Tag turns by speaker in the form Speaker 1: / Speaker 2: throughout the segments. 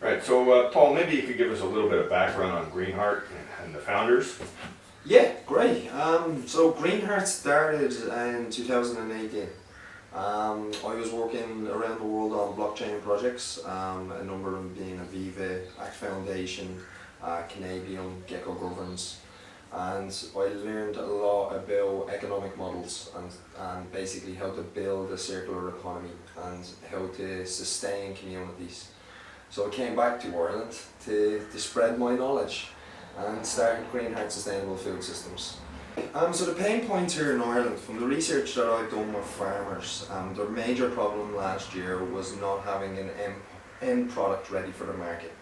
Speaker 1: Right, so Paul, maybe you could give us a little bit of background on GreenHeart and the founders.
Speaker 2: Yeah, great. So GreenHeart started in 2018. I was working around the world on blockchain projects, a number of them being Aviva, Act Foundation, Canadian, Gecko Governance, and I learned a lot about economic models and basically how to build a circular economy and how to sustain communities. So I came back to Ireland to spread my knowledge and started GreenHeart Sustainable Food Systems. So the pain points here in Ireland, from the research that I've done with farmers, their major problem last year was not having an end product ready for the market.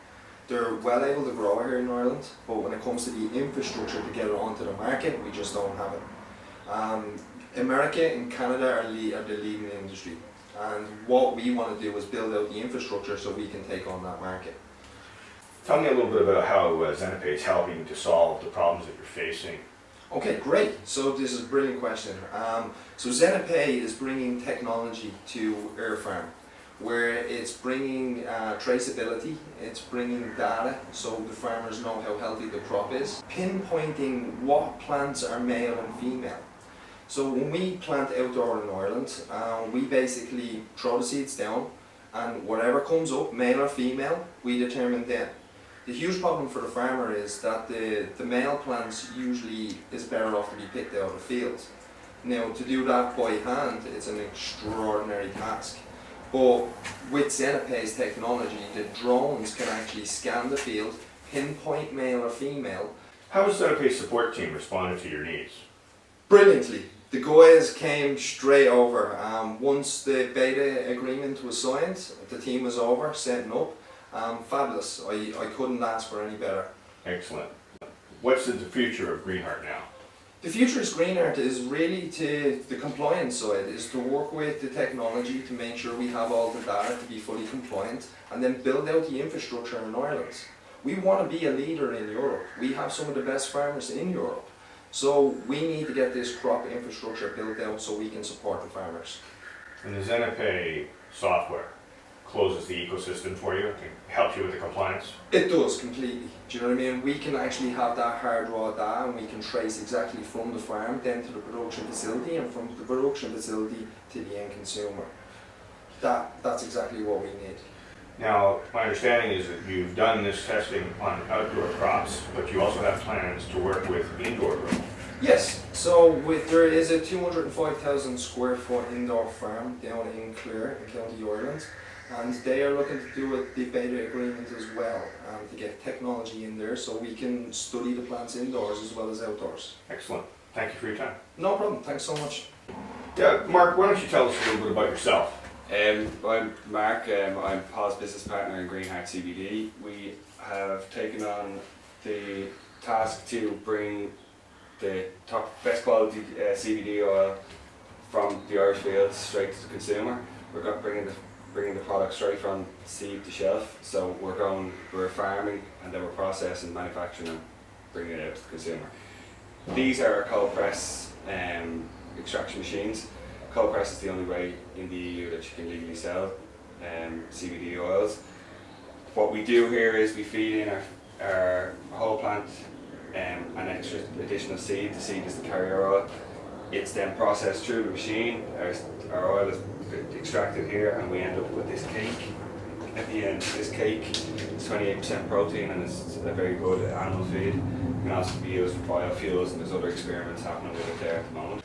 Speaker 2: They're well able to grow here in Ireland, but when it comes to the infrastructure to get it onto the market, we just don't have it. America and Canada are the leading industry, and what we want to do is build out the infrastructure so we can take on that market.
Speaker 1: Tell me a little bit about how ZenaPay is helping to solve the problems that you're facing.
Speaker 2: Okay, great. So this is a brilliant question. So ZenaPay is bringing technology to our farm, where it's bringing traceability, it's bringing data so the farmers know how healthy the crop is, pinpointing what plants are male and female. So when we plant outdoor in Ireland, we basically throw the seeds down, and whatever comes up, male or female, we determine then. The huge problem for the farmer is that the male plants usually is better off to be picked out of the field. Now, to do that by hand, it's an extraordinary task. But with ZenaPay's technology, the drones can actually scan the field, pinpoint male or female.
Speaker 1: How has ZenaPay's support team responded to your needs?
Speaker 2: Brilliantly. The guys came straight over. Once the beta agreement was signed, the team was over, setting up. Fabulous. I couldn't ask for any better.
Speaker 1: Excellent. What's the future of GreenHeart now?
Speaker 2: The future of GreenHeart is really to the compliance side, is to work with the technology to make sure we have all the data to be fully compliant, and then build out the infrastructure in Ireland. We want to be a leader in Europe. We have some of the best farmers in Europe. So we need to get this crop infrastructure built out so we can support the farmers.
Speaker 1: And the ZenaPay software closes the ecosystem for you and helps you with the compliance?
Speaker 2: It does, completely. Do you know what I mean? We can actually have that hard raw data, and we can trace exactly from the farm then to the production facility, and from the production facility to the end consumer. That's exactly what we need.
Speaker 1: Now, my understanding is that you've done this testing on outdoor crops, but you also have plans to work with indoor growth.
Speaker 2: Yes, so there is a 205,000 square foot indoor farm down in Clare in County Ireland, and they are looking to do the beta agreement as well, to get technology in there so we can study the plants indoors as well as outdoors.
Speaker 1: Excellent. Thank you for your time.
Speaker 2: No problem, thanks so much.
Speaker 1: Yeah, Mark, why don't you tell us a little bit about yourself?
Speaker 3: I'm Mark, I'm Paul's business partner in GreenHeart CBD. We have taken on the task to bring the top best quality CBD oil from the Irish fields straight to the consumer. We're bringing the product straight from seed to shelf. So we're farming, and then we're processing, manufacturing, and bringing it out to the consumer. These are our cold press extraction machines. Cold press is the only way in the EU that you can legally sell CBD oils. What we do here is we feed in our whole plant an extra additional seed. The seed is the carrier oil. It's then processed through the machine. Our oil is extracted here, and we end up with this cake. At the end, this cake is 28% protein, and it's a very good animal feed. It can also be used for biofuels, and there's other experiments happening with it there at the moment.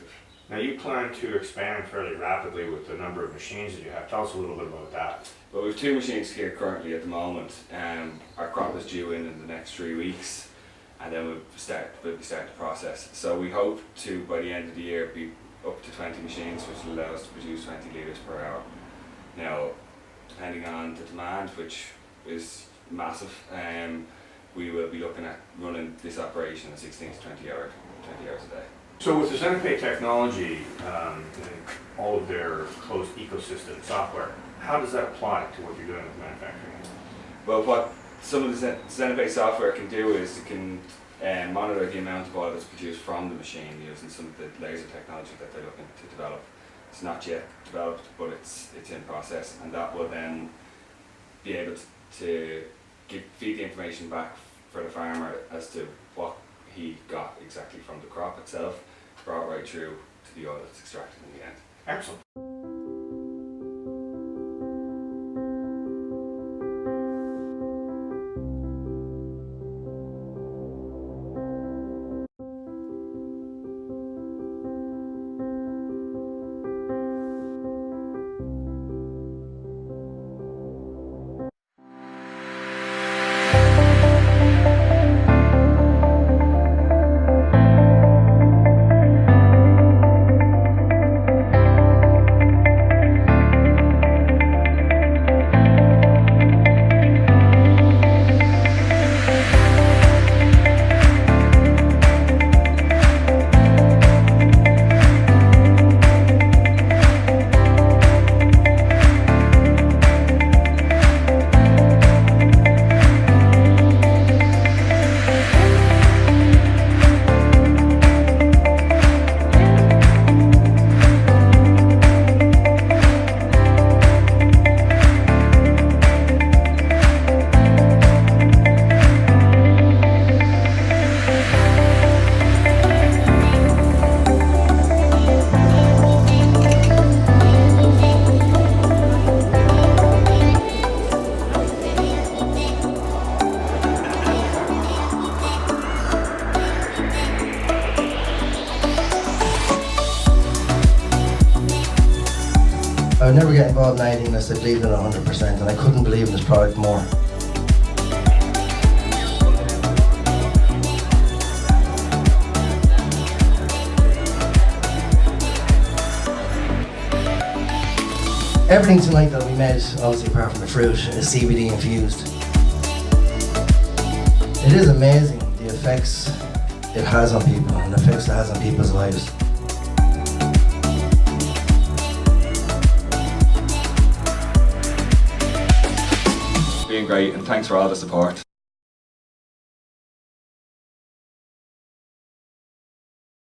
Speaker 1: Now, you plan to expand fairly rapidly with the number of machines that you have. Tell us a little bit about that.
Speaker 3: Well, we have 2 machines here currently at the moment. Our crop is due in the next 3 weeks, and then we'll be starting the process. So we hope to, by the end of the year, be up to 20 machines, which will allow us to produce 20 litres per hour. Now, depending on the demand, which is massive, we will be looking at running this operation at 16 to 20 hours a day.
Speaker 1: So with the ZenaPay technology and all of their closed ecosystem software, how does that apply to what you're doing with manufacturing?
Speaker 3: Well, what some of the ZenaPay software can do is it can monitor the amount of oil that's produced from the machine using some of the laser technology that they're looking to develop. It's not yet developed, but it's in process, and that will then be able to feed the information back for the farmer as to what he got exactly from the crop itself, brought right through to the oil that's extracted in the end.
Speaker 1: Excellent.
Speaker 4: I would never get involved in anything unless I believed in it 100%, and I couldn't believe in this product more. Everything tonight that we made, obviously apart from the fruit, is CBD infused. It is amazing the effects it has on people and the effects it has on people's lives.
Speaker 3: Been great, and thanks for all the support.